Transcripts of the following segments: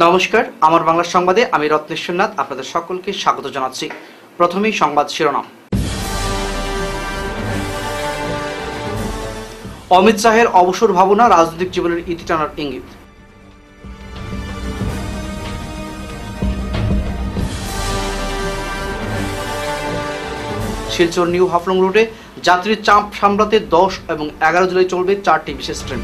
নমস্কার, আমার বাংলা সংবাদে আমি রত্নেশ্বর নাথ আপনাদের সকলকে স্বাগত জানাচ্ছি। প্রথমেই সংবাদ শিরোনাম। অমিত শাহের অবসর ভাবনা রাজনৈতিক জীবনের ইতি টানার ইঙ্গিত। শিলচর নিউ হাফলং রুটে যাত্রীর চাপ সামলাতে 10 এবং 11 জুলাই চলবে 4টি বিশেষ ট্রেন।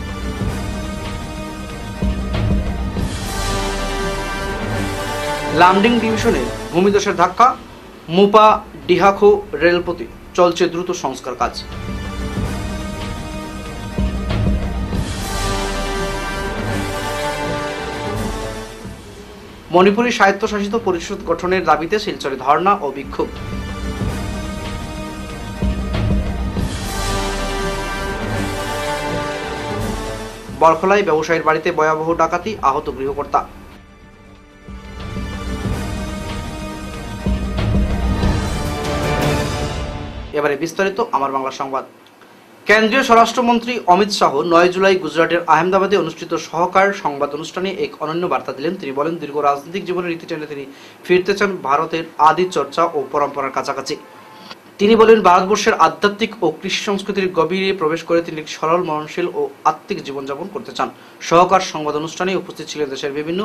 লামডিং ডিভিশনে ভূমিধসের ধাক্কা, মুপা ডিহাখো রেলপথে চলছে দ্রুত সংস্কার কাজ। মণিপুরী স্বায়ত্তশাসিত পরিষদ গঠনের দাবিতে শিলচরে ধর্ণা ও বিক্ষোভ। বরখলায় ব্যবসায়ীর বাড়িতে ভয়াবহ ডাকাতি, আহত গৃহকর্তা। এবারে বিস্তারিত আমার বাংলা সংবাদ। কেন্দ্রীয় স্বরাষ্ট্রমন্ত্রী অমিত শাহ 9 জুলাই গুজরাটের আহমেদাবাদে অনুষ্ঠিত সহকার সংবাদ অনুষ্ঠানে এক অনন্য বার্তা দিলেন। তিনি বলেন, দীর্ঘ রাজনৈতিক জীবনের ইতি টেনে তিনি ফিরতে চান ভারতের আদি চর্চা ও পরম্পরার কাছাকাছি। তিনি বলেন, ভারতবর্ষের আধ্যাত্মিক ও কৃষি সংস্কৃতির গভীরে প্রবেশ করে তিনি সরল, মননশীল ও আত্মিক জীবনযাপন করতে চান। সহকার সংবাদ অনুষ্ঠানে উপস্থিত ছিলেন দেশের বিভিন্ন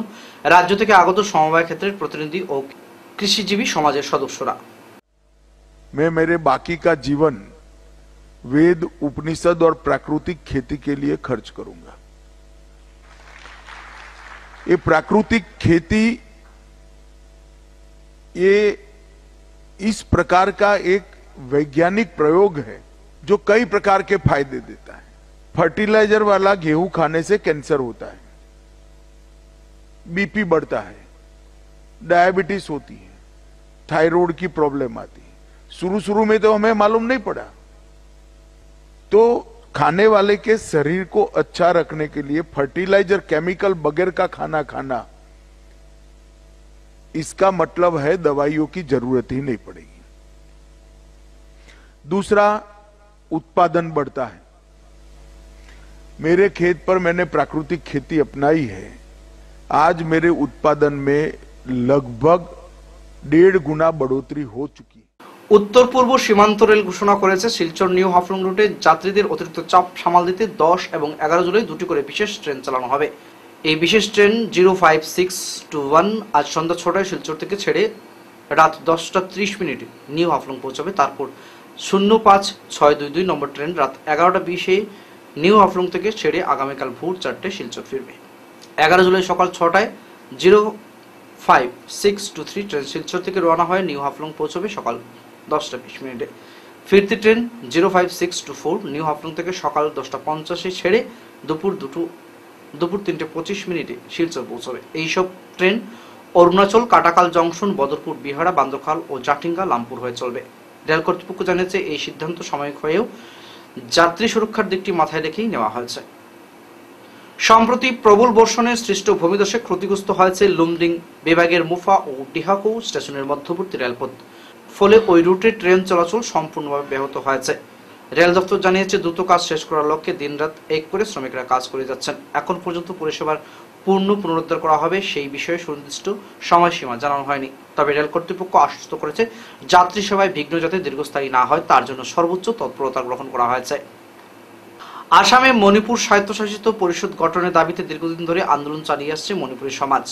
রাজ্য থেকে আগত সমবায় ক্ষেত্রের প্রতিনিধি ও কৃষিজীবী সমাজের সদস্যরা। मैं मेरे बाकी का जीवन वेद, उपनिषद और प्राकृतिक खेती के लिए खर्च करूंगा। ये प्राकृतिक खेती ये इस प्रकार का एक वैज्ञानिक प्रयोग है जो कई प्रकार के फायदे देता है। फर्टिलाइजर वाला गेहूं खाने से कैंसर होता है, बीपी बढ़ता है, डायबिटीज होती है, थायराइड की प्रॉब्लम आती है। शुरू में तो हमें मालूम नहीं पड़ा, तो खाने वाले के शरीर को अच्छा रखने के लिए फर्टिलाइजर, केमिकल बगैर का खाना खाना, इसका मतलब है दवाइयों की जरूरत ही नहीं पड़ेगी। दूसरा, उत्पादन बढ़ता है। मेरे खेत पर मैंने प्राकृतिक खेती अपनाई है। आज मेरे उत्पादन में लगभग 1.5 गुना बढ़ोतरी हो चुकी। উত্তর পূর্ব সীমান্ত রেল ঘোষণা করেছে শিলচর নিউ হাফলং রুটে যাত্রীদের অতিরিক্ত চাপ সামাল দিতে 10 এবং 11 জুলাই দুটি করে বিশেষ ট্রেন চালানো হবে। এই বিশেষ ট্রেন 05621 আজ সন্ধ্যা 6টায় শিলচর থেকে ছেড়ে রাত 10টা 30 মিনিটে নিউ হাফলং পৌঁছাবে। তারপর 05622 নম্বর ট্রেন রাত 11টা 20-এ নিউ হাফলং থেকে ছেড়ে আগামীকাল ভোর 4টায় শিলচর ফিরবে। 11 জুলাই সকাল 6টায় 05623 ট্রেন শিলচর থেকে রওনা হয়ে নিউ হাফলং পৌঁছবে সকাল 10টা 20 মিনিটে। ফিরতি ট্রেন 05624 নিউ হাফলং থেকে সকাল 10টা 50-এ ছেড়ে দুপুর 3টা 25 মিনিটে শিলচর পৌঁছবে। এইসব ট্রেন অরুণাচল, কাটাকাল জংশন, বদরপুর, বিহারা, বান্দরখাল ও জাটিঙ্গা, লামপুর হয়ে চলবে। রেল কর্তৃপক্ষ জানিয়েছে, এই সিদ্ধান্ত সাময়িক হয়েও যাত্রী সুরক্ষার দিকটি মাথায় রেখেই নেওয়া হয়েছে। সম্প্রতি প্রবল বর্ষণে সৃষ্ট ভূমিধসে ক্ষতিগ্রস্ত হয়েছে লুমডিং বিভাগের মুফা ও ডিহাকো স্টেশনের মধ্যবর্তী রেলপথ। ফলে ওই রুটে ট্রেন চলাচল সম্পূর্ণভাবে ব্যাহত হয়েছে। রেল দপ্তর জানিয়েছে, দ্রুত কাজ শেষ করার লক্ষ্যে দিনরাত এক করে শ্রমিকরা কাজ করে যাচ্ছেন। এখন পর্যন্ত পরিষেবার পুনরুদ্ধার করা হবে সেই বিষয়ে সুনির্দিষ্ট সময়সীমা জানানো হয়নি। তবে রেল কর্তৃপক্ষ আশ্বস্ত করেছে, যাত্রী সেবায় বিঘ্ন যাতে দীর্ঘস্থায়ী না হয় তার জন্য সর্বোচ্চ তৎপরতা গ্রহণ করা হয়েছে। আসামে মণিপুর স্বায়ত্তশাসিত পরিষদ গঠনের দাবিতে দীর্ঘদিন ধরে আন্দোলন চালিয়ে আসছে মণিপুরী সমাজ।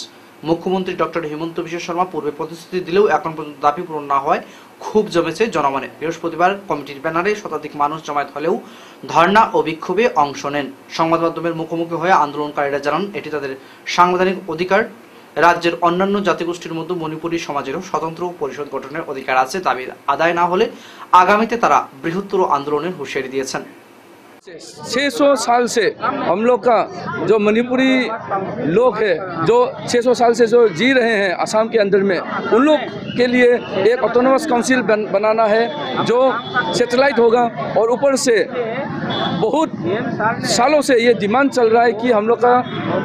মুখ্যমন্ত্রী ডক্টর হিমন্ত বিশ্ব শর্মা পূর্বে প্রতিশ্রুতি দিলেও এখন পর্যন্ত দাবি পূরণ না হয় খুব জমেছে জনমনে। বৃহস্পতিবার কমিটির ব্যানারে শতাধিক মানুষ জমায়েত হলেও ধর্ণা ও বিক্ষোভে অংশ নেন। সংবাদ মাধ্যমের মুখোমুখি হয়ে আন্দোলনকারীরা জানান, এটি তাদের সাংবিধানিক অধিকার। রাজ্যের অন্যান্য জাতিগোষ্ঠীর মধ্যে মণিপুরী সমাজেরও স্বতন্ত্র পরিষদ গঠনের অধিকার আছে। দাবি আদায় না হলে আগামীতে তারা বৃহত্তর আন্দোলনের হুঁশিয়ারি দিয়েছেন। 600 साल से हम लोग का जो मणिपुरी लोग हैं, जो 600 साल से जो जी रहे हैं असम के अंदर में, उन लोग के लिए एक ऑटोनोमस काउंसिल बनाना है जो सैटेलाइट होगा। और ऊपर से बहुत सालों से ये डिमांड चल रहा है कि हम लोग का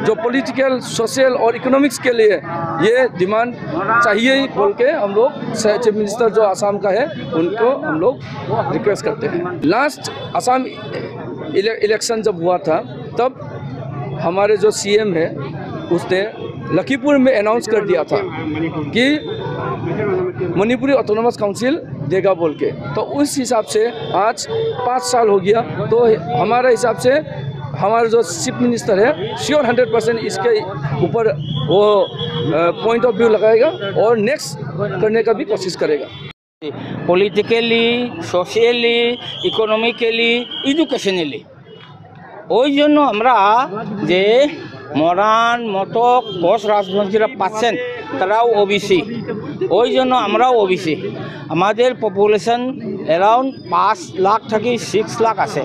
जो पॉलिटिकल, सोशल और इकोनॉमिक्स के लिए ये डिमांड चाहिए ही बोल के हम लोग चीफ मिनिस्टर जो असम का है उनको हम लोग रिक्वेस्ट करते हैं। लास्ट असम इलेक्शन जब हुआ था तब हमारे जो सीएम है उसने लखीपुर में अनाउंस कर दिया था कि मणिपुरी ऑटोनोमस काउंसिल देगा बोल के। तो उस हिसाब से आज 5 साल हो गया, तो हमारे हिसाब से हमारा जो चीफ मिनिस्टर है श्योर 100% इसके ऊपर वो पॉइंट ऑफ व्यू लगाएगा और नेक्स्ट करने का भी कोशिश करेगा। Politically, socially, economically, educationally. ওই জন্য আমরা যে মরান, মটক, ঘোষ রাজবংশীরা পাচ্ছেন তারাও ওবিসি, ওই জন্য আমরাও ওবিসি। আমাদের পপুলেশন অ্যারাউন্ড 5 লাখ থেকে 6 লাখ আছে।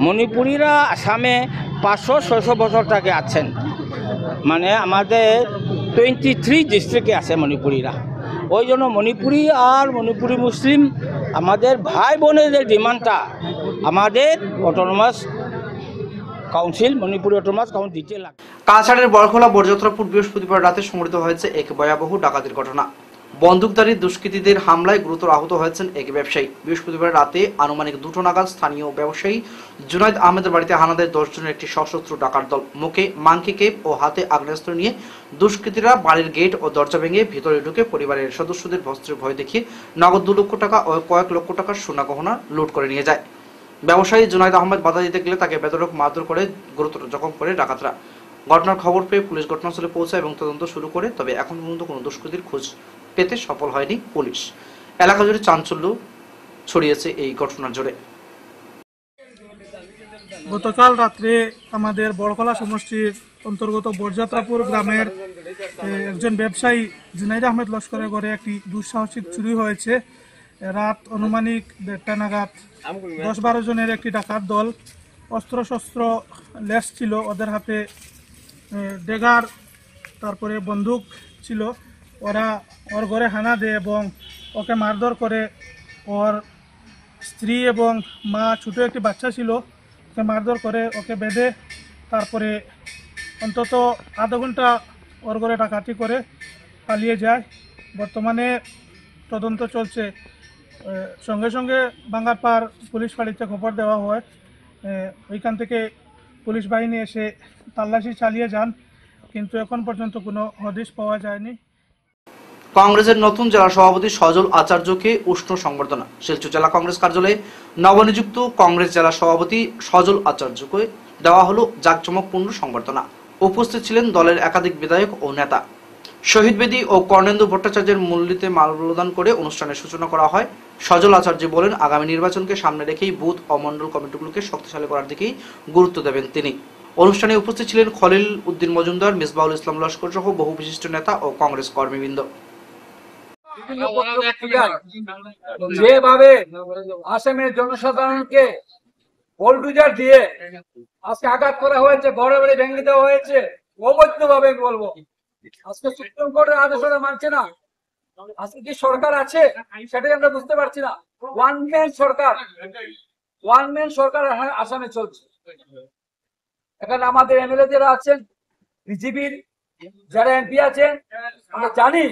মণিপুরীরা আসামে 500-600 বছর থেকে আছেন, মানে আমাদের 23 ডিস্ট্রিক্টে আছে মণিপুরীরা। ওই জন্য মণিপুরি আর মণিপুরি মুসলিম আমাদের ভাই বোনেদের ডিমান্ডটা আমাদের autonomous council, Manipuri autonomous council দিতে লাগে। কাছাড়ের বড়খোলা বরযাত্রাপুর বৃহস্পতিবার রাতে সংঘটিত হয়েছে এক ভয়াবহ ডাকাতির ঘটনা। বন্দুকধারী দুষ্কৃতীদের হামলায় গুরুতর আহত হয়েছেন এক ব্যবসায়ী। বৃহস্পতিবার রাতে আনুমানিক 2টো নাগাদ স্থানীয় ব্যবসায়ী জুনাইদ আহমেদের বাড়িতে হানা দেয় 10 জনের একটি সশস্ত্র ডাকাত দল। মুখে মাংকি কেপ ও হাতে আগ্নেয়াস্ত্র নিয়ে দুষ্কৃতীরা বাড়ির গেট ও দরজা ভেঙে ভিতরে ঢুকে পরিবারের সদস্যদের বস্ত্রের ভয় দেখিয়ে নগদ 2 লক্ষ টাকা ও কয়েক লক্ষ টাকার সোনা গহনা লুট করে নিয়ে যায়। ব্যবসায়ী জুনাইদ আহমেদ বাধা দিতে গেলে তাকে বেধড়ক মারধর করে গুরুতর জখম করে ডাকাতরা। ঘটনার খবর পেয়ে পুলিশ ঘটনাস্থলে পৌঁছায় এবং তদন্ত শুরু করে, তবে এখন পর্যন্ত কোনো দুষ্কৃতীর খোঁজ পেতে সফল হয়নি পুলিশ। এলাকা জুড়ে চাঞ্চল্য ছড়িয়েছে এই ঘটনার জোরে। গতকাল রাত্রে আমাদের বড়খোলা সমষ্টির অন্তর্গত বরযাত্রাপুর গ্রামের একজন ব্যবসায়ী জুনাইদ আহমেদ লস্করের ঘরে একটি দুঃসাহসিক চুরি হয়েছে। রাত আনুমানিক 1:30 নাগাদ 10-12 জনের একটি ডাকাত দল, অস্ত্রশস্ত্র লেস ছিল ওদের হাতে, ডেগার তারপরে বন্দুক ছিল। ওরা ওর ঘরে হানা দেয় এবং ওকে মারধর করে। ওর স্ত্রী এবং মা, ছোটো একটি বাচ্চা ছিল, ওকে মারধর করে, ওকে বেঁধে তারপরে অন্তত আধা ঘন্টা ওর ঘরে ডাকাতি করে পালিয়ে যায়। বর্তমানে তদন্ত চলছে। সঙ্গে সঙ্গে বাঙ্গারপাড় পুলিশ ফাঁড়িতে খবর দেওয়া হয়। ওইখান থেকে পুলিশ বাহিনী এসে তল্লাশি চালিয়ে যান, কিন্তু এখন পর্যন্ত কোনো হদিশ পাওয়া যায়নি। কংগ্রেসের নতুন জেলা সভাপতি সজল আচার্যকে উষ্ণ সংবর্ধনা। শিলচর জেলা কংগ্রেস কার্যালয়ে নবনিযুক্ত কংগ্রেস জেলা সভাপতি সজল আচার্যকে দেওয়া হলো জাঁকজমকপূর্ণ সংবর্ধনা। উপস্থিত ছিলেন দলের একাধিক বিধায়ক ও নেতা। শহীদ বেদী ও কর্ণেন্দু ভট্টাচার্যের মূর্তিতে মাল্যদান করে অনুষ্ঠানের সূচনা করা হয়। সজল আচার্য বলেন, আগামী নির্বাচনকে সামনে রেখেই বুথ ও মণ্ডল কমিটিগুলোকে শক্তিশালী করার দিকেই গুরুত্ব দেবেন তিনি। অনুষ্ঠানে উপস্থিত ছিলেন খলিল উদ্দিন মজুমদার, মিসবাহুল ইসলাম লস্কর সহ বহু বিশিষ্ট নেতা ও কংগ্রেস কর্মীবৃন্দ। যেভাবে আসামের জনসাধারণকে বোলডুজার দিয়ে আজকে আঘাত করা হয়েছে, ঘরে বাড়ি ভেঙে দেওয়া হয়েছে অবৈধভাবে, বলবো আজকে সুপ্রিম কোর্টের আদেশ মানছে না। আজকে কি সরকার আছে সেটাই আমরা বুঝতে পারছি না। ওয়ান ম্যান সরকার আসামে চলছে। এখানে আমাদের এমএলএ যারা আছেন, বিজেপির যারা এমপি আছেন, আমরা জানি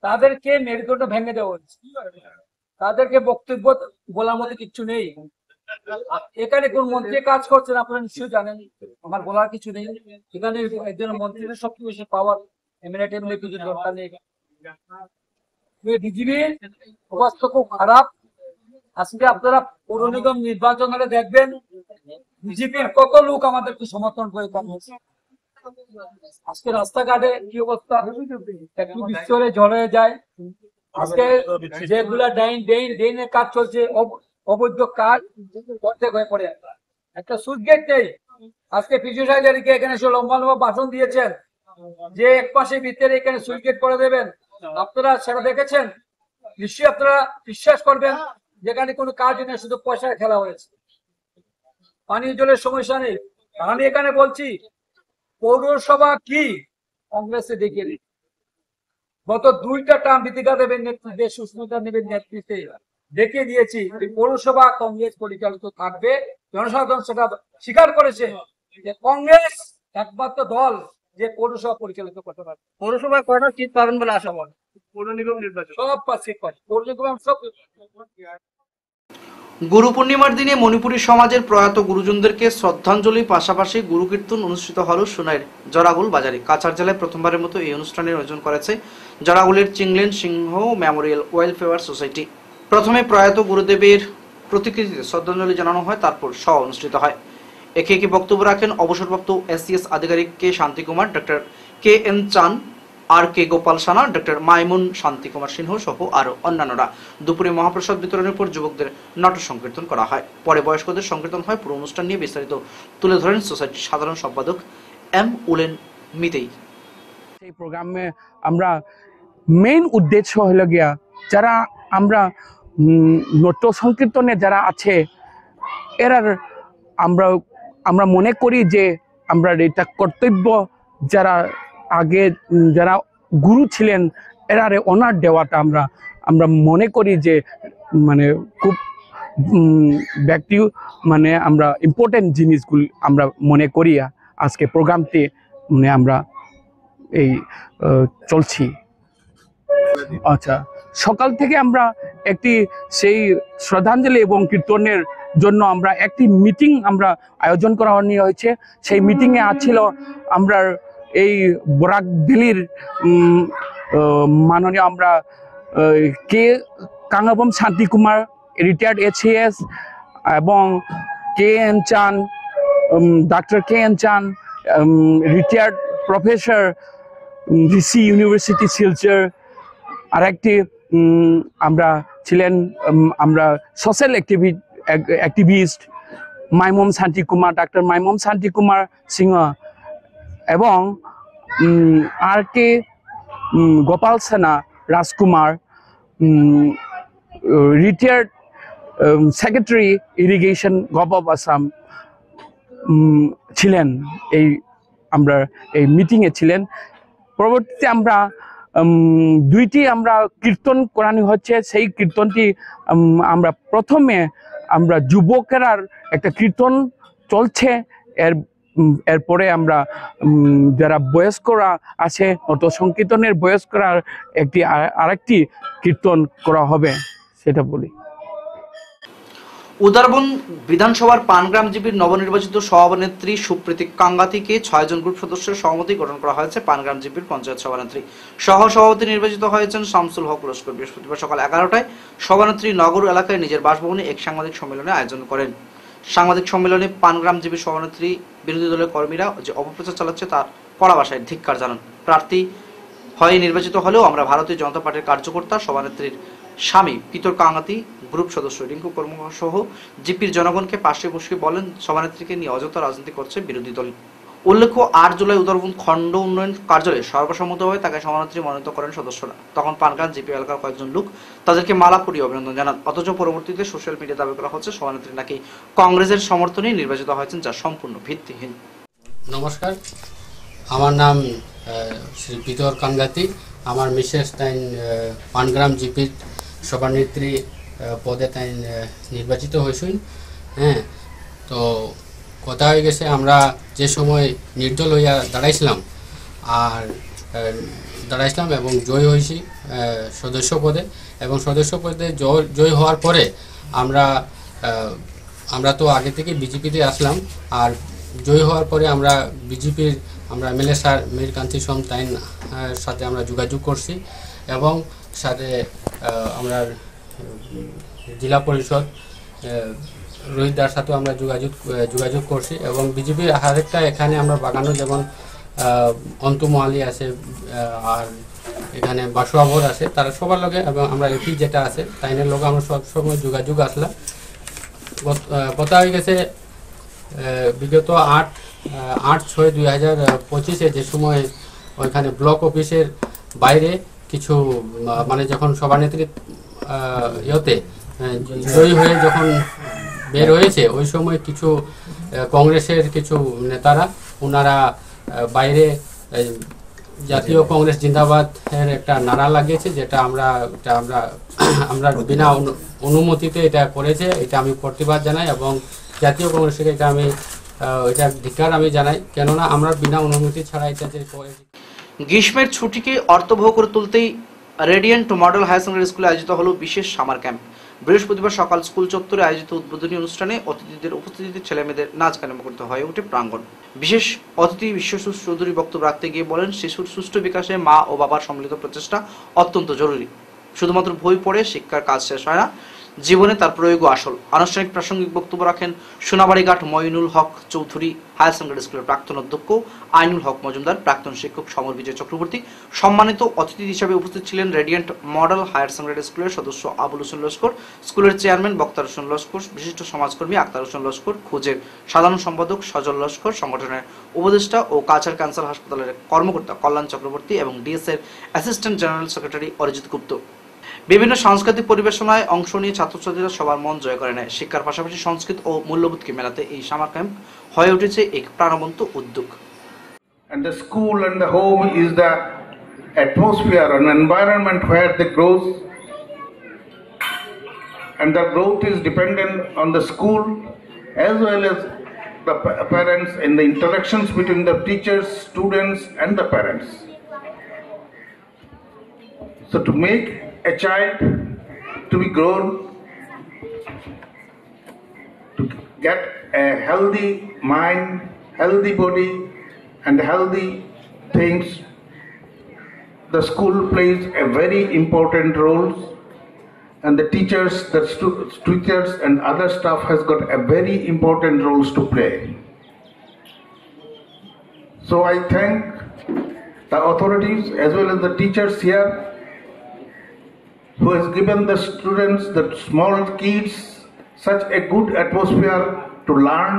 তাদেরকে মেরুদণ্ড ভেঙে দেওয়া হচ্ছে। তাদেরকে বক্তব্য বলার মতো কিছু নেই। এখানে কোন মন্ত্রী কাজ করছেন আপনারা নিশ্চয়ই জানেন, আমার বলার কিছু নেই। এখানে একজন মন্ত্রীর সবচেয়ে বেশি পাওয়ার, এমএলএ কিছু দরকার নেই। বিজেপির অবস্থা খুব খারাপ। আজকে আপনারা পৌর নিগম নির্বাচন হলে দেখবেন বিজেপির কত লোক আমাদেরকে সমর্থন করে কমেছে। আজকে রাস্তাঘাটে কি অবস্থা, একটু বৃষ্টি হলে জল হয়ে যায়। আজকে যেগুলা ড্রেনের কাজ চলছে, অবৈধ কাজ অর্ধেক হয়ে পড়ে। একটা সুইচ গেট নেই। আজকে পিছু সাইডারিকে এখানে সে লম্বা লম্বা ভাষণ দিয়েছেন যে 1 মাসের ভিতরে এখানে সুইচ গেট করে দেবেন। আপনারা সেটা দেখেছেন, নিশ্চয়ই আপনারা বিশ্বাস করবেন যেখানে কোনো কাজ নেই, শুধু পয়সায় খেলা হয়েছে। পানীয় জলের সমস্যা নেই। আমি এখানে বলছি পৌরসভা কি কংগ্রেসে দেখিয়ে দিই। গত 2টা টার্ম দীপিকা দেবের নেতৃত্বে, সুস্মিতা দেবের নেতৃত্বে দেখিয়ে দিয়েছি পৌরসভা কংগ্রেস পরিচালিত থাকবে। জনসাধারণ সেটা স্বীকার করেছে যে কংগ্রেস একমাত্র দল যে পৌরসভা পরিচালিত করতে পারবে। পৌরসভায় কয়টা সিট পাবেন বলে আশা করেন? পৌর নিগম নির্বাচন সব সিট পাবে, পৌর নিগম সব। গুরু পূর্ণিমার দিনে মণিপুরী সমাজের প্রয়াত গুরুজনদেরকে শ্রদ্ধাঞ্জলি পাশাপাশি গুরু কীর্তন অনুষ্ঠিত হল সোনাইর জরাগুল বাজারে। কাছাড় জেলায় প্রথমবারের মতো এই অনুষ্ঠানের আয়োজন করেছে জরাগুলের চিংলেন সিংহ মেমোরিয়াল ওয়েলফেয়ার সোসাইটি। প্রথমে প্রয়াত গুরুদেবের প্রতিকৃতিতে শ্রদ্ধাঞ্জলি জানানো হয়, তারপর সভা অনুষ্ঠিত হয়। একে একে বক্তব্য রাখেন অবসরপ্রাপ্ত এসসিএস আধিকারিক কে শান্তিকুমার, ডক্টর কে এন চান, আর কে গোপাল সানা, ডক্টর মাইমুন শান্তিকুমার সিংহ সহ আরো অন্যান্যরা। দুপুরে মহাপ্রসাদ বিতরণের পর যুবকদের নাট্য সংকীর্তন করা হয়। পরে বয়স্কদের সংকীর্তন হয়। পুরো অনুষ্ঠান নিয়ে বিস্তারিত তুলে ধরেন সোসাইটির সাধারণ সম্পাদক এম উলেন মিতেই। এই প্রোগ্রামে আমরা মেইন উদ্দেশ্য হলো গিয়া যারা আমরা নাট্য সংকীর্তনে যারা আছে এরার আমরা মনে করি যে আমরা এটা কর্তব্য, যারা আগে যারা গুরু ছিলেন এরারে অনার দেওয়াটা আমরা মনে করি যে মানে খুব ব্যক্তি মানে আমরা ইম্পর্টেন্ট জিনিসগুলো আমরা মনে করি। আজকে প্রোগ্রামটি মানে আমরা এই চলছি। আচ্ছা, সকাল থেকে আমরা একটি সেই শ্রদ্ধাঞ্জলি এবং কীর্তনের জন্য আমরা একটি মিটিং আমরা আয়োজন করা হয়েছে। সেই মিটিংয়ে আছিল আমরা এই বরাক ভ্যালির মাননীয় আমরা K Kangabam Shantikumar retired ACS এবং K N Chan, doctor K N Chan retired professor Rishi university Silchar, আর একটি আমরা ছিলেন আমরা social activist Maimun Shantikumar, doctor Maimun Shantikumar Singh এবং আর K Gopal Sena Rajkumar, retired secretary irrigation gov of Assam ছিলেন। আমরা এই মিটিংয়ে ছিলেন। পরবর্তীতে আমরা দুইটি আমরা কীর্তন করানো হচ্ছে। সেই কীর্তনটি আমরা প্রথমে আমরা যুবকেরার একটা কীর্তন চলছে, এরপরে আমরা যারা বয়স্করা আছে অত সংকীর্তনের বয়স্করার আরেকটি কীর্তন করা হবে, সেটা বলি। উদারবন বিধানসভার পানগ্রাম জিপির নবনির্বাচিত সভানেত্রী সুপ্রীতি কাঙ্গাতিকে 6 জন গ্রুপ সদস্যের সহমতি গঠন করা হয়েছে। পানগ্রাম জিপির পঞ্চায়েত সভানেত্রী সভাপতি নির্বাচিত হয়েছেন শামসুল হক লস্কর। বৃহস্পতিবার সকাল 11টায় সভানেত্রী নগর এলাকায় নিজের বাসভবনে এক সাংবাদিক সম্মেলনে আয়োজন করেন। সাংবাদিক সম্মেলনে পানগ্রাম জিপির সভানেত্রী বিরোধী দলের কর্মীরা যে অপপ্রচার চালাচ্ছে তার কড়া ভাষায় ধিক্কার জানান। প্রার্থী হয়ে নির্বাচিত হলেও আমরা ভারতীয় জনতা পার্টির কার্যকর্তা। সভানেত্রীর স্বামী পিতর কাঙ্গাতি, গ্রুপ সদস্য রিঙ্কু কর্মকার সহ জিপির জনগণকে পাশে বসিয়ে বলেন সভানেত্রীকে নিয়ে অযথা রাজনীতি করছে বিরোধী দল। উল্লেখ্য 8 জুলাই উদারবন খণ্ড উন্নয়ন কার্যালয়ে সর্বসম্মতভাবে তাকে সভানেত্রী মনোনীত করেন সদস্যরা। তখন পানগ্রাম জিপি এলাকার কয়েকজন লোক তাদেরকে মালা পরিয়ে অভিনন্দন জানান। অথচ পরবর্তীতে সোশ্যাল মিডিয়া দাবি করা হচ্ছে সভানেত্রী নাকি কংগ্রেসের সমর্থনে নির্বাচিত হয়েছেন, যা সম্পূর্ণ ভিত্তিহীন। নমস্কার, আমার নাম শ্রী পিতর কাঙ্গাতি। আমার মিসেস তাই পানগ্রাম জিপির সভানেত্রী পদে তাই নির্বাচিত হয়েছেন। হ্যাঁ, তো কথা হয়ে গেছে আমরা যে সময় নির্দল হইয়া দাঁড়াইছিলাম এবং জয় হয়েছি সদস্য পদে, এবং সদস্য পদে জয় হওয়ার পরে আমরা তো আগে থেকে বিজেপিতে আসলাম, আর জয় হওয়ার পরে আমরা বিজেপির আমরা এমএলএ স্যার মীরকান্তি সোম তাইন সাথে আমরা যোগাযোগ করছি, এবং সাথে আমরা জেলা পরিষদ রোহিতদার সাথেও আমরা যোগাযোগ করছি, এবং বিজেপির আরেকটা এখানে আমরা বাগানো যেমন অন্তমহালি আছে আর এখানে বাসুয়াবর আছে, তারা সবার লগে, এবং আমরা এপি যেটা আছে তাইনের লগে আমরা সবসময় যোগাযোগ আসলাম। কথা হয়ে গেছে বিগত 8/6/2025 যে সময় ওইখানে ব্লক অফিসের বাইরে কিছু মানে যখন সভানেত্রী ইয়েতে জয়ী হয়ে যখন বের হয়েছে, ওই সময় কিছু কংগ্রেসের কিছু নেতারা ওনারা বাইরে জাতীয় কংগ্রেস জিন্দাবাদ এর একটা নারা লাগিয়েছে, যেটা আমরা বিনা অনুমতিতে এটা করেছে। এটা আমি প্রতিবাদ জানাই, এবং জাতীয় কংগ্রেসকে এটা ধিক্কার আমি জানাই, কেননা আমরা বিনা অনুমতি ছাড়া এটা যে করেছি। গ্রীষ্মের ছুটিকে অর্থবহ করে তুলতেই রেডিয়েন্ট মডেল হায়ার সেকেন্ডারি স্কুলে আয়োজিত হলো বিশেষ সামার ক্যাম্প। বৃহস্পতিবার সকাল স্কুল চত্বরে আয়োজিত উদ্বোধনী অনুষ্ঠানে অতিথিদের উপস্থিতিতে ছেলেমেয়েদের নাচ গানে মুখরিত হয়ে ওঠে প্রাঙ্গণ। বিশেষ অতিথি বিশ্বসুষ চৌধুরী বক্তব্য রাখতে গিয়ে বলেন, শিশুর সুষ্ঠু বিকাশে মা ও বাবার সম্মিলিত প্রচেষ্টা অত্যন্ত জরুরি। শুধুমাত্র বই পড়ে শিক্ষার কাজ শেষ হয় না, জীবনে তার প্রয়োগও আসল। আনুষ্ঠানিক প্রাসঙ্গিক বক্তব্য রাখেন সোনাবাড়িঘাট মঈনুল হক চৌধুরী হায়ার সেকেন্ডারি স্কুলের প্রাক্তন অধ্যক্ষ আইনুল হক মজুমদার, প্রাক্তন শিক্ষক সমর বিজয় চক্রবর্তী। সম্মানিত অতিথি হিসেবে উপস্থিত ছিলেন রেডিয়েন্ট মডেল হায়ার সেকেন্ডারি স্কুলের সদস্য আবুল হোসেন লস্কর, স্কুলের চেয়ারম্যান বক্তার হোসেন লস্কর, বিশিষ্ট সমাজকর্মী আক্তার হোসেন লস্কর, খোঁজের সাধারণ সম্পাদক সজল লস্কর, সংগঠনের উপদেষ্টা ও কাছাড় ক্যান্সার হাসপাতালের কর্মকর্তা কল্যাণ চক্রবর্তী এবং ডিএস এর অ্যাসিস্ট্যান্ট জেনারেল সেক্রেটারি অরিজিৎ গুপ্ত। বিভিন্ন সাংস্কৃতিক পরিবেশনায় অংশ নিয়ে ছাত্রছাত্রীরা সবার মন জয় করে নেয়। শিক্ষার পাশাপাশি সংস্কৃত ও মূল্যবোধকে মেলাতে এই সামার ক্যাম্প হয়ে উঠেছে এক প্রাণবন্ত উদ্যোগ। And the school and the home is the atmosphere, an environment where the growth and the growth is dependent on the school as well as the parents and the interactions between the teachers, students and the parents. So to make a child to be grown, to get a healthy mind, healthy body and healthy things, the school plays a very important role, and the teachers, teachers and other staff has got a very important roles to play. So I thank the authorities as well as the teachers here who has given the students, the small kids, such a good atmosphere to learn,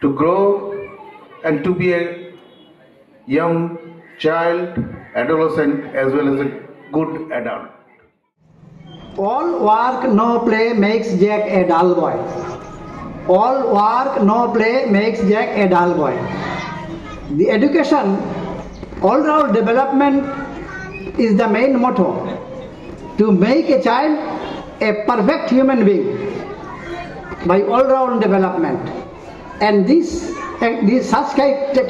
to grow and to be a young child, adolescent as well as a good adult. All work, no play makes Jack a dull boy. All work, no play makes Jack a dull boy. The education, all-round development is the main motto. To make a child a perfect human being by all-round development. And this such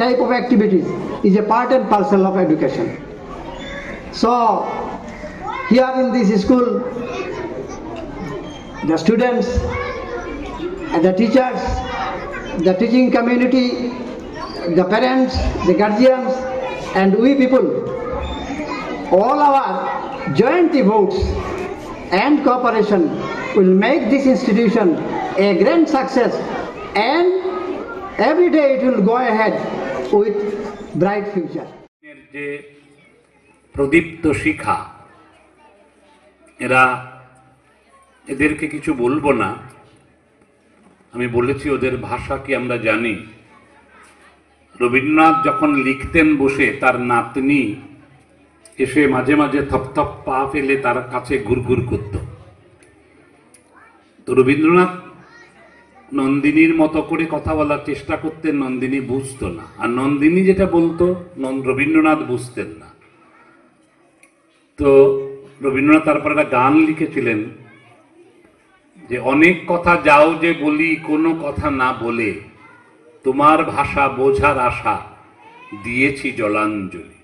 type of activities is a part and parcel of education. So here in this school, the students and the teachers, the teaching community, the parents, the guardians and we people, all our joint efforts and cooperation will make this institution a grand success, and every day it will go ahead with bright future. যে প্রদীপ্ত শিখা, এদেরকে কিছু বলবো না, আমি বলেছি ওদের ভাষা কি আমরা জানি। রবীন্দ্রনাথ যখন লিখতেন বসে, তার নাতনি এসে মাঝে মাঝে থপথপ পা ফেলে তার কাছে ঘুরঘুর করত। তো রবীন্দ্রনাথ নন্দিনীর মতো করে কথা বলার চেষ্টা করতেন, নন্দিনী বুঝতো না, আর নন্দিনী যেটা বলতো রবীন্দ্রনাথ বুঝতেন না। তো রবীন্দ্রনাথ তারপর একটা গান লিখেছিলেন যে অনেক কথা যাও যে বলি, কোনো কথা না বলে তোমার ভাষা বোঝার আশা দিয়েছি জলাঞ্জলি।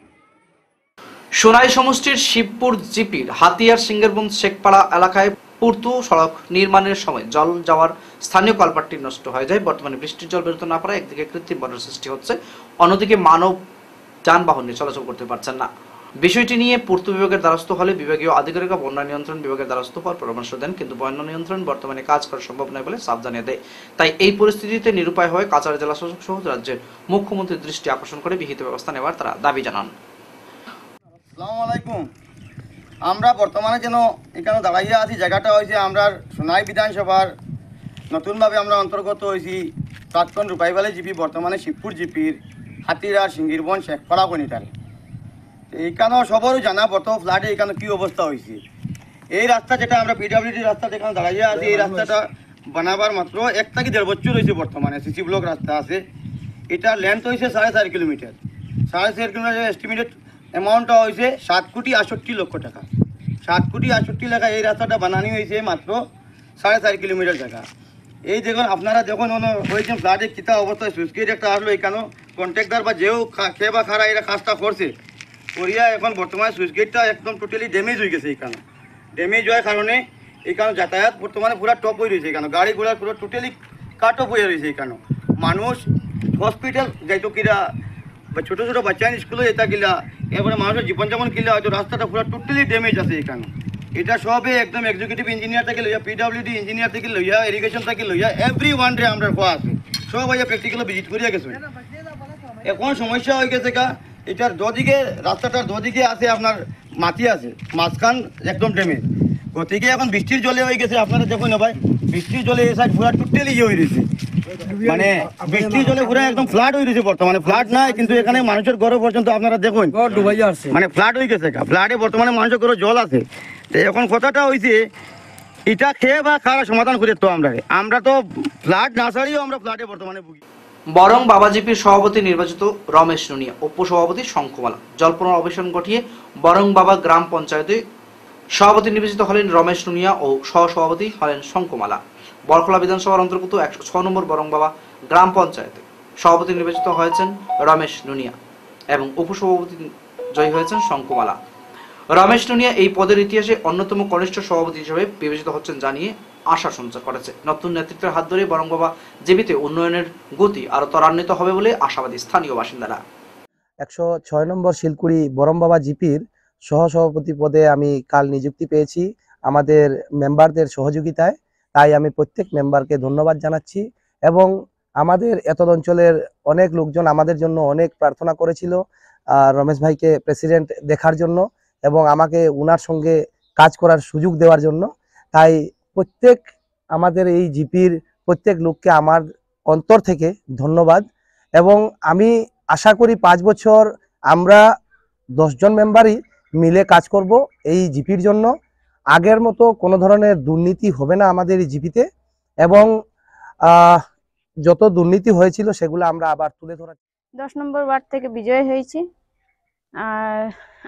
সোনাই সমষ্টির শিবপুর জিপির হাতিয়ার সিঙ্গেরবন শেখপাড়া এলাকায় পূর্ত সড়ক নির্মাণের সময় জল যাওয়ার স্থানীয় কলপাটটি নষ্ট হয়ে যায়। বর্তমানে বৃষ্টির জল বেরোতে না পারায় একদিকে কৃত্রিম বন্যার সৃষ্টি হচ্ছে, অন্যদিকে মানব যানবাহন নিয়ে চলাচল করতে পারছেন না। বিষয়টি নিয়ে পূর্ত বিভাগের দ্বারস্থ হলে বিভাগীয় আধিকারিকরা বন্যা নিয়ন্ত্রণ বিভাগের দ্বারস্থ হওয়ার পরামর্শ দেন, কিন্তু বন্যা নিয়ন্ত্রণ বর্তমানে কাজ করা সম্ভব নয় বলে সাফ জানিয়ে দেয়। তাই এই পরিস্থিতিতে নিরুপায় হয়ে কাছাড় জেলা শাসক সহ রাজ্যের মুখ্যমন্ত্রীর দৃষ্টি আকর্ষণ করে বিহিত ব্যবস্থা নেওয়ার তারা দাবি জানান। আসসালামু আলাইকুম। আমরা বর্তমানে যেন এখানে দাঁড়াইয়া আছি, জায়গাটা হয়েছে আমরা সোনাই বিধানসভার নতুনভাবে আমরা অন্তর্গত হয়েছি প্রাক্তন রূপাইবালী জিপি, বর্তমানে শিবপুর জিপির হাতিরা সিঙ্গিরবন শেখপাড়া কনিটাল। এইখানেও সবারও জানা বর্তমান ফ্লাডে এখানে কী অবস্থা হয়েছে। এই রাস্তা যেটা আমরা পিডাব্লিউডি রাস্তা যেখানে দাঁড়াইয়া আছি, এই রাস্তাটা বানাবার মাত্র 1 থেকে 1.5 বছর হয়েছে। বর্তমানে সিসি ব্লক রাস্তা আছে, এটা লেন্থ হয়েছে 4.5 কিলোমিটার। 4.5 কিলোমিটার এস্টিমেটেড অ্যামাউন্টটা হয়েছে 7,68,00,000 টাকা। 7,68,00,000 টাকা এই রাস্তাটা বানানি হয়েছে মাত্র 4.5 কিলোমিটার জায়গা। এই দেখুন আপনারা যখন হয়েছেন ফ্লাডে কিতা অবস্থায় সুইচগেট একটা আসলো, এখানেও কন্ট্রাক্টর বা যেও খে বা খারা এরা কাজটা করছে করিয়া এখন বর্তমানে সুইচগেটটা একদম টোটালি ড্যামেজ হয়ে গেছে। এখানে ড্যামেজ হওয়ার কারণে এখানে যাতায়াত বর্তমানে পুরো টপ হয়ে রয়েছে, এখানে গাড়ি ঘোড়া পুরো টোটালি কাট অফ হয়ে রয়েছে। এখানে মানুষ হসপিটাল যাইতো কিনা বা ছোটো ছোটো বাচ্চা স্কুলে যেতা কিনা, এরপরে মানুষের জীবনযাপন কিনা হয়তো রাস্তাটা পুরো টোটালি ড্যামেজ আছে এখানে। এটা সবে একদম এক্সিকিউটিভ ইঞ্জিনিয়ার থেকে লইয়া, পিডব্লিউডি ইঞ্জিনিয়ার থেকে লইয়া, ইরিগেশন থেকে লইয়া এভরি ওয়ান রে আমরা কোয়া আছে, সব আইয়া প্র্যাকটিক্যালি ভিজিট করিয়া গেছে। এখন সমস্যা হয়ে গেছে কা, এটার দুদিকে রাস্তাটার দুদিকে আছে আপনার মাটি আছে, মাঝখান একদম ড্যামেজ। গতিকে এখন বৃষ্টির জলে হয়ে গেছে, আপনারা দেখুন না ভাই, বৃষ্টির জলে এই সাইড পুরো টোটালি ইয়ে হয়ে রয়েছে, মানে বৃষ্টির জলে পুরো একদম ফ্লাড হয়ে রয়েছে। বর্তমানে ফ্লাড নাই, কিন্তু এখানে মানুষের ঘর পর্যন্ত আপনারা দেখুন মানে ফ্লাড হয়ে গেছে। ফ্লাডে বর্তমানে মানুষের ঘরে জল আছে। তো এখন কথাটা হয়েছে এটা খেয়ে বা খারাপ সমাধান করে তো আমরা তো ফ্লাড না ছাড়িও আমরা ফ্লাডে বর্তমানে ভুগি। বরং বাবাজিপির সভাপতি নির্বাচিত রমেশ নুনিয়া, উপসভাপতি শঙ্কুমালা। জল্পনার অবসান ঘটিয়ে বরং বাবা গ্রাম পঞ্চায়েতে সভাপতি নির্বাচিত হলেন রমেশ নুনিয়া ও সহসভাপতি হলেন শঙ্কুমালা। বরখলা বিধানসভার অন্তর্গত 106 নম্বর বরং বাবা গ্রাম পঞ্চায়েতে সভাপতি নির্বাচিত হয়েছেন রমেশ নুনিয়া এবং উপসভাপতি জয়ী হয়েছেন শঙ্কুমালা। রমেশ নুনিয়া এই পদের ইতিহাসে অন্যতম কনিষ্ঠ সভাপতি হিসেবে বিবেচিত হচ্ছেন জানিয়ে আশা সঞ্চার করেছে। নতুন নেতৃত্বের হাত ধরে বরং বাবা জীবিতে উন্নয়নের গতি আরো ত্বরান্বিত হবে বলে আশাবাদী স্থানীয় বাসিন্দারা। 106 নম্বর শিলকুড়ি বরং বাবা জিপির সহসভাপতি পদে আমি কাল নিযুক্তি পেয়েছি আমাদের মেম্বারদের সহযোগিতায়। তাই আমি প্রত্যেক মেম্বারকে ধন্যবাদ জানাচ্ছি এবং আমাদের এতদ অঞ্চলের অনেক লোকজন আমাদের জন্য অনেক প্রার্থনা করেছিল রমেশ ভাইকে প্রেসিডেন্ট দেখার জন্য এবং আমাকে উনার সঙ্গে কাজ করার সুযোগ দেওয়ার জন্য। তাই প্রত্যেক আমাদের এই জিপির প্রত্যেক লোককে আমার অন্তর থেকে ধন্যবাদ এবং আমি আশা করি 5 বছর আমরা 10 জন মেম্বারই মিলে কাজ করব এই জিপির জন্য। আগের মতো কোনো ধরনের দুর্নীতি হবে না আমাদের এই জিপিতে এবং যত দুর্নীতি হয়েছিল সেগুলো আমরা আবার তুলে ধরা। 10 নম্বর ওয়ার্ড থেকে বিজয় হয়েছি আর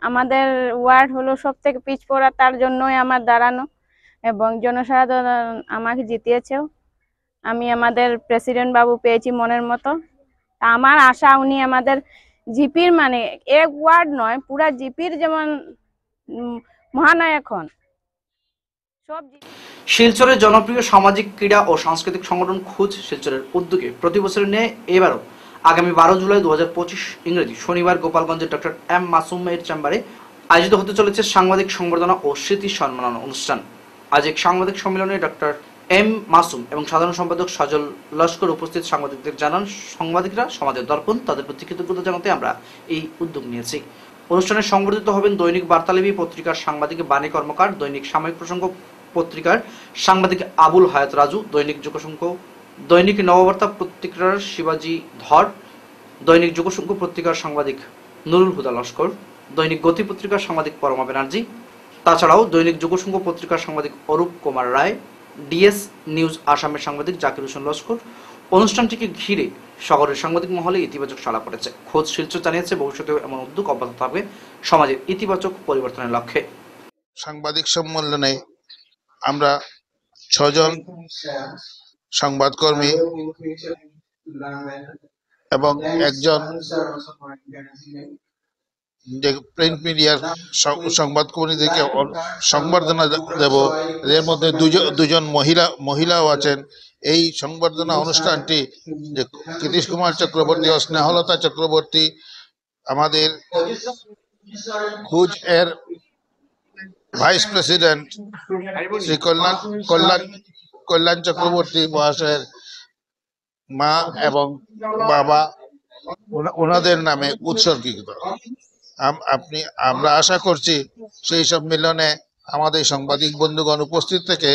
আমাদের ওয়ার্ড হলো সব থেকে পিছপড়া, তার জন্যই আমার দাঁড়ানো এবং জনসাধারণ আমাকে জিতিয়েছেও। আমি আমাদের প্রেসিডেন্ট বাবু পেয়েছি মনের মতো। আমার আশা উনি আমাদের জিপির মানে এক ওয়ার্ড নয় পুরা জিপির যেমন মহানায়ক হন। শিলচরের জনপ্রিয় সামাজিক ক্রীড়া ও সাংস্কৃতিক সংগঠন খুঁজ শিলচরের উদ্যোগে প্রতি বছরের ন্যায় এবারও আগামী 12 জুলাই 2025 ইংরেজি শনিবার গোপালগঞ্জের ডক্টর এম মাসুমের চেম্বারে আয়োজিত হতে চলেছে সাংবাদিক সংবর্ধনা ও স্মৃতি সম্মাননা অনুষ্ঠান। আজ এক সাংবাদিক সম্মেলনে ডক্টর এম মাসুম এবং সাধারণ সম্পাদক সজল লস্কর উপস্থিত সাংবাদিকদের জানান, সাংবাদিকরা সমাজের দর্পণ, তাদের প্রতি কৃতজ্ঞতা জানাতে আমরা এই উদ্যোগ নিয়েছি। অনুষ্ঠানে সংবর্ধিত হবেন দৈনিক বার্তালিপি পত্রিকার সাংবাদিক বাণী কর্মকার, দৈনিক সাময়িক প্রসঙ্গ পত্রিকার সাংবাদিক আবুল হায়াত রাজু, দৈনিক যুগসংঘ, দৈনিক নববার্তা পত্রিকার শিবাজি ধর, দৈনিক যুগসংঘ পত্রিকার সাংবাদিক নুরুল হুদা লস্কর, দৈনিক গতি পত্রিকার সাংবাদিক পরমা ব্যানার্জি, তাছাড়াও দৈনিক যুগসংঘ পত্রিকার সাংবাদিক অরূপ কুমার রায়, ডিএস নিউজ আসামের সাংবাদিক জাকির হোসেন লস্কর। অনুষ্ঠানটিকে ঘিরে শহরের সাংবাদিক মহলে ইতিবাচক সাড়া পড়েছে। খোঁজ শিলচর জানিয়েছে ভবিষ্যতেও এমন উদ্যোগ অব্যাহত থাকবে সমাজের ইতিবাচক পরিবর্তনের লক্ষ্যে। সাংবাদিক সম্মেলনে আমরা 6 জন সংবাদকর্মী এবং একজন প্রিন্ট মিডিয়ার সংবাদকর্মীদেরকে সংবর্ধনা দেব। এর মধ্যে দুজন মহিলাও আছেন। এই সংবর্ধনা অনুষ্ঠানটি যে কৃতিশ কুমার চক্রবর্তী ও স্নেহলতা চক্রবর্তী আমাদের খুঁজ এর ভাইস প্রেসিডেন্ট শ্রী কল্যাণ চক্রবর্তী মহাশয়ের মা এবং বাবা ওনাদের নামে উৎসর্গিত। আমরা আশা করছি সেই সম্মেলনে আমাদের সাংবাদিক বন্ধুগণ উপস্থিত থেকে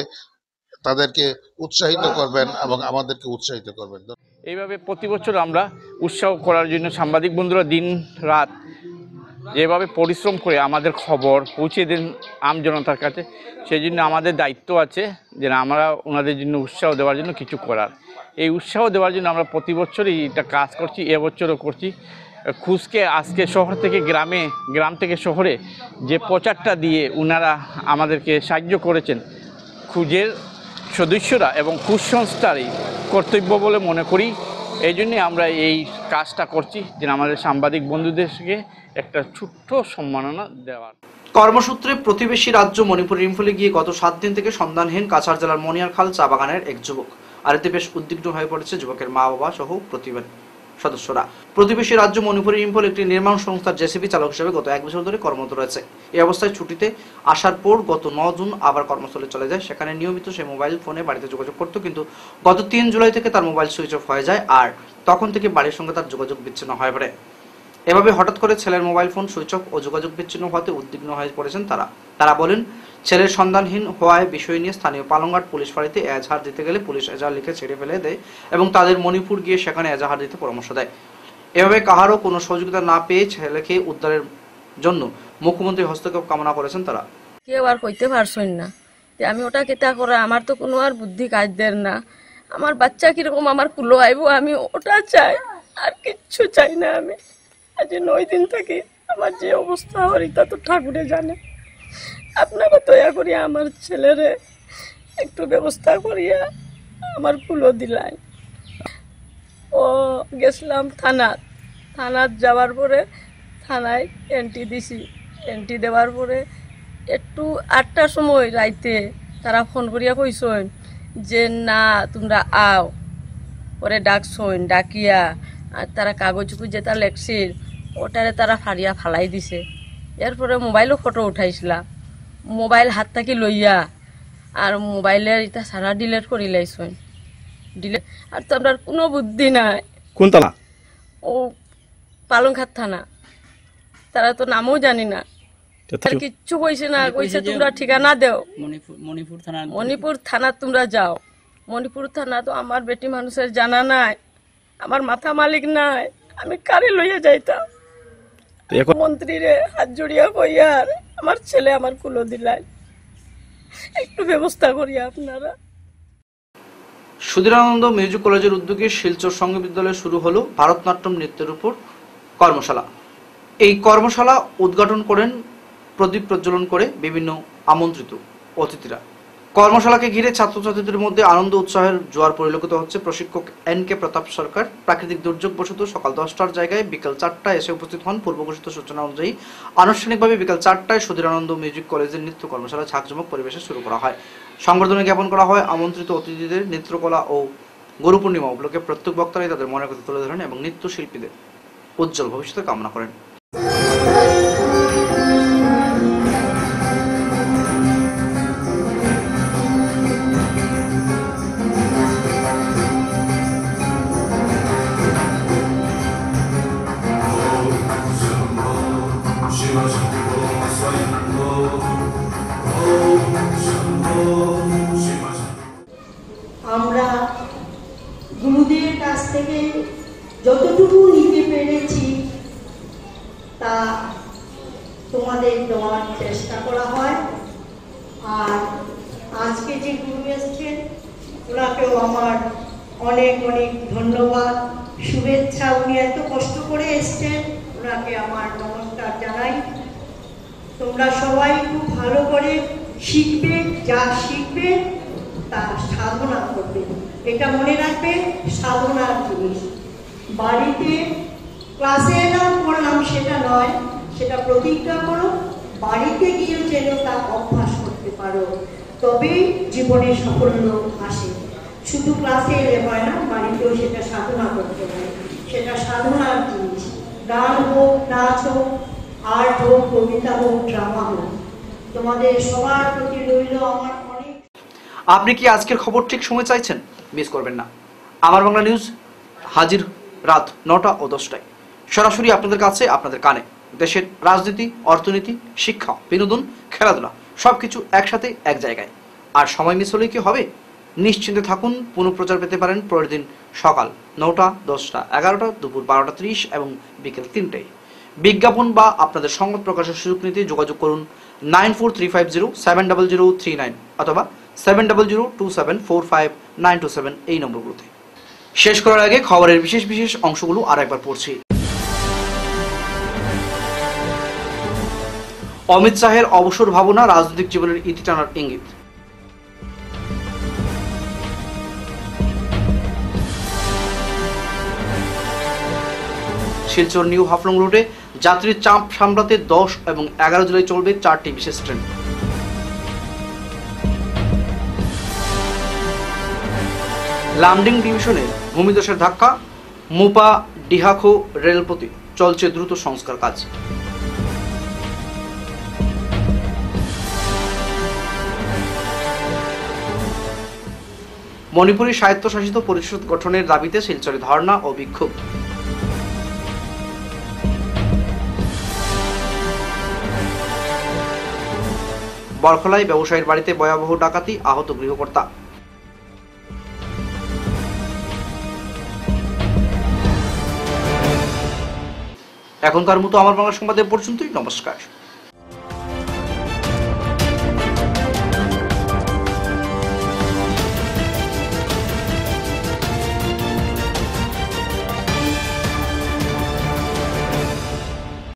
তাদেরকে উৎসাহিত করবেন এবং আমাদেরকে উৎসাহিত করবেন। এইভাবে প্রতি বছর আমরা উৎসাহ করার জন্য সাংবাদিক বন্ধুরা দিন রাত যেভাবে পরিশ্রম করে আমাদের খবর পৌঁছে দেন আম জনতার কাছে, সেই জন্য আমাদের দায়িত্ব আছে যে আমরা ওনাদের জন্য উৎসাহ দেওয়ার জন্য কিছু করার। এই উৎসাহ দেওয়ার জন্য আমরা প্রতি বছরই এটা কাজ করছি, এবছরও করছি। খুঁজকে আজকে শহর থেকে গ্রামে, গ্রাম থেকে শহরে যে প্রচারটা দিয়ে ওনারা আমাদেরকে সাহায্য করেছেন, খুঁজের সদস্যরা এবং খুঁজ সংস্থারই কর্তব্য বলে মনে করি। এই জন্যে আমরা এই কাজটা করছি যে আমাদের সাংবাদিক বন্ধুদেরকে একটা ছোট্ট সম্মাননা দেওয়ার। কর্মসূত্রে প্রতিবেশী রাজ্য মণিপুরের ইম্ফলে গিয়ে গত 7 দিন থেকে সন্ধানহীন কাছাড় জেলার মনিয়ারখাল চা বাগানের এক যুবক। আর এতে বেশ উদ্বিগ্ন হয়ে পড়েছে যুবকের মা বাবা সহ পরিবারের সদস্যরা। প্রতিবেশী রাজ্য মণিপুরের ইম্ফল একটি নির্মাণ সংস্থার জেসিবি চালক হিসেবে গত 1 বছর ধরে কর্মরত রয়েছে। এই অবস্থায় ছুটিতে আসার পর গত 9 জুন আবার কর্মস্থলে চলে যায়। সেখানে নিয়মিত সে মোবাইল ফোনে বাড়িতে যোগাযোগ করত, কিন্তু গত 3 জুলাই থেকে তার মোবাইল সুইচ অফ হয়ে যায় আর তখন থেকে বাড়ির সঙ্গে তার যোগাযোগ বিচ্ছিন্ন হয়ে পড়ে। এভাবে হঠাৎ করে ছেলের মোবাইল ফোন সুইচ অফ ও যোগাযোগ বিচ্ছিন্ন হওয়াতে উদ্বিগ্ন হয়ে পড়েছেন তারা বলেন, ছেলের সন্ধানহীন হওয়ায় বিষয় নিয়ে স্থানীয় পালংঘাট পুলিশ ফাঁড়িতে এজাহার দিতে গেলে পুলিশ এজাহার লিখে ছেড়ে ফেলে দেয় এবং তাদের মণিপুর গিয়ে সেখানে এজাহার দিতে পরামর্শ দেয়। এভাবে কাহারও কোনো সহযোগিতা না পেয়ে ছেলেকে উদ্ধারের জন্য মুখ্যমন্ত্রীর হস্তক্ষেপ কামনা করেছেন তারা। কেউ আর কইতে পারছেন না যে আমি ওটা কেতা করে, আমার তো কোনো আর বুদ্ধি কাজ দেন না। আমার বাচ্চা কিরকম আমার কুলো আইব, আমি ওটা চাই, আর কিচ্ছু চাই না। আমি আজ 9 দিন থেকে আমার যে অবস্থা হওয়ার তা তো ঠাকুরে জানে। আপনাকে দয়া করিয়া আমার ছেলেরে একটু ব্যবস্থা করিয়া আমার কুলো দিলাই। ও গেছিলাম থানাত যাওয়ার পরে থানায় এন্ট্রি দিছি। এন্ট্রি দেওয়ার পরে একটু 8টার সময় রাইতে তারা ফোন করিয়া কইসন যে না তোমরা আও। পরে ডাকছন, ডাকিয়া আর তারা কাগজ যেটা লেখছিল ওটারে তারা ফাড়িয়া ফালাই দিছে। এরপরে মোবাইলও ফটো উঠাইছিলাম, মোবাইল হাত থাকি লইয়া আর মোবাইলের এটা সারা ডিলেট করি লাইছন। ডিলেট আর তো আপনার কোনো বুদ্ধি নাই। কোন থানা? ও পালংঘাট থানা। তারা তো নামও জানি না, কিচ্ছু কইছে না। কইছে তোমরা ঠিকানা দেও, মণিপুর থানা তোমরা যাও। মণিপুর থানা তো আমার বেটি মানুষের জানা নাই, আমার মাথা মালিক নাই, আমি কারে লইয়া যাইতাম। মন্ত্রীরে হাত জড়িয়া কইয়ার আমার ছেলে আমার কুলো দিলাই, একটু ব্যবস্থা করিয়া আপনারা। সুধীরানন্দ মিউজিক কলেজের উদ্যোগে শিলচর সংঘ বিদ্যালয়ে শুরু হলো ভারতনাট্যম নৃত্যের উপর কর্মশালা। এই কর্মশালা উদ্ঘাটন করেন প্রদীপ প্রজ্বলন করে বিভিন্ন আমন্ত্রিত অতিথিরা। কর্মশালাকে ঘিরে ছাত্রছাত্রীদের মধ্যে আনন্দ উৎসাহের জোয়ার পরিলক্ষিত হচ্ছে। প্রশিক্ষক NK প্রতাপ সরকার প্রাকৃতিক দুর্যোগবশত সকাল 10টার জায়গায় বিকেল 4টায় এসে উপস্থিত হন। পূর্বঘোষিত সূচনা অনুযায়ী আনুষ্ঠানিকভাবে বিকেল 4টায় সুধীরানন্দ মিউজিক কলেজের নৃত্য কর্মশালা ঝাঁকজমক পরিবেশে শুরু করা হয়। সংবর্ধনা জ্ঞাপন করা হয় আমন্ত্রিত অতিথিদের। নৃত্যকলা ও গুরু পূর্ণিমা উপলক্ষে প্রত্যেক বক্তারাই তাদের মনের কথা তুলে ধরেন এবং নৃত্যশিল্পীদের উজ্জ্বল ভবিষ্যতে কামনা করেন। আমরা গুরুদের কাছ থেকে যতটুকু নিতে পেরেছি তা তোমাদের দেওয়ার চেষ্টা করা হয়। আর আজকে যে গুরু এসছেন ওনাকেও আমার অনেক অনেক ধন্যবাদ, শুভেচ্ছা। উনি এত কষ্ট করে এসছেন, ওনাকে আমার নমস্কার জানাই। তোমরা সবাই খুব ভালো করে শিখবে, যা শিখবে তা সাধনা করবে। এটা মনে রাখবে, সাধনার জিনিস। বাড়িতে ক্লাসে এলাম পড়লাম সেটা নয়, সেটা প্রতিজ্ঞা করো বাড়িতে গিয়েও যেন তা অভ্যাস করতে পারো, তবেই জীবনে সাফল্য আসে। শুধু ক্লাসে এলে হয় না, বাড়িতেও সেটা সাধনা করতে হয়। সেটা সাধনার জিনিস। গান হোক, নাচ হোক, আর্ট হোক, কবিতা হোক, ড্রামা হোক, তোমাদের সবার প্রতি রইল আমার অনেক। আপনি কি আজকের খবর ঠিক সময় চাইছেন? মিস করবেন না। আমার বাংলা নিউজ হাজির রাত 9টা ও 10টায়, সরাসরি আপনাদের কাছে, আপনাদের কানে। দেশের রাজনীতি, অর্থনীতি, শিক্ষা, বিনোদন, খেলাধুলা সবকিছু একসাথে এক জায়গায়। আর সময় মিস হলে কি হবে? নিশ্চিন্তে থাকুন। পুনঃপ্রচার পেতে পারেন পরের দিন সকাল 9টা, 10টা, 11টা, দুপুর 12:30 এবং বিকেল 3টায়। বিজ্ঞাপন বা আপনাদের সংবাদ প্রকাশের সুযোগ নিতে যোগাযোগ করুন 9435070039 অথবা 7002745927 এই নম্বরগুলোতে। শেষ করার আগে খবরের বিশেষ বিশেষ অংশগুলো আর একবার পড়ছি। অমিত শাহের অবসর ভাবনা, রাজনৈতিক জীবনের ইতি টানার ইঙ্গিত। শিলচর নিউ হাফলং রোডে যাত্রীর চাপ সামলাতে 10 এবং 11 জুলাই চলবে 4টি বিশেষ ট্রেন। লামডিং ডিভিশনে ভূমিধসের ধাক্কা, মুপা ডিহাখো রেলপথে চলছে দ্রুত সংস্কার কাজ। মণিপুরী স্বায়ত্তশাসিত পরিষদ গঠনের দাবিতে শিলচরে ধর্ণা ও বিক্ষোভ। বরখলায় ব্যবসায়ীর বাড়িতে ভয়াবহ ডাকাতি, আহত গৃহকর্তা। এখনকার মতো আমার বাংলা সংবাদে পর্যন্তই। নমস্কার।